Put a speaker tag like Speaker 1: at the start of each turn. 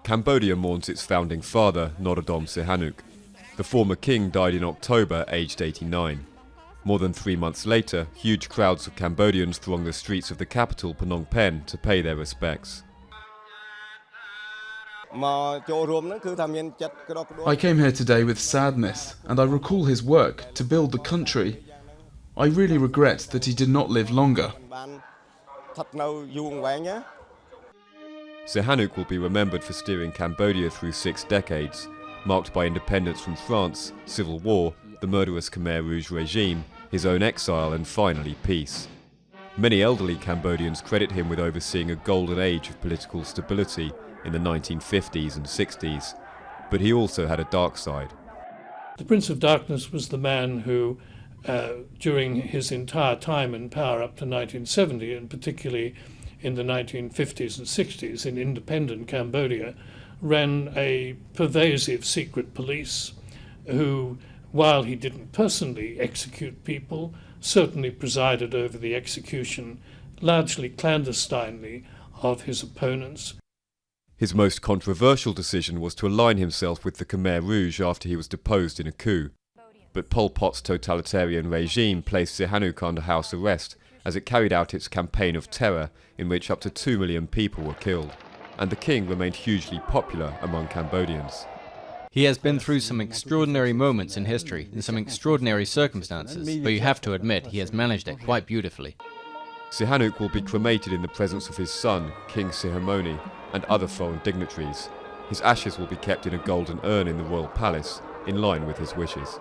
Speaker 1: Cambodia mourns its founding father, Norodom Sihanouk. The former king died in October, aged 89. More than 3 months later, huge crowds of Cambodians throng the streets of the capital, Phnom Penh, to pay their respects.
Speaker 2: I came here today with sadness, and I recall his work to build the country. I really regret that he did not live longer.
Speaker 1: Sihanouk will be remembered for steering Cambodia through 6 decades, marked by independence from France, civil war, the murderous Khmer Rouge regime, his own exile, and finally peace. Many elderly Cambodians credit him with overseeing a golden age of political stability in the 1950s and 60s, but he also had a dark side.
Speaker 3: The Prince of Darkness was the man who, during his entire time in power up to 1970, and particularly in the 1950s and 60s in independent Cambodia, ran a pervasive secret police who, while he didn't personally execute people, certainly presided over the execution, largely clandestinely, of his opponents.
Speaker 1: His most controversial decision was to align himself with the Khmer Rouge after he was deposed in a coup. But Pol Pot's totalitarian regime placed Sihanouk under house arrest as it carried out its campaign of terror in which up to 2 million people were killed. And the king remained hugely popular among Cambodians.
Speaker 4: He has been through some extraordinary moments in history, in some extraordinary circumstances, but you have to admit he has managed it quite beautifully.
Speaker 1: Sihanouk will be cremated in the presence of his son, King Sihamoni, and other foreign dignitaries. His ashes will be kept in a golden urn in the royal palace, in line with his wishes.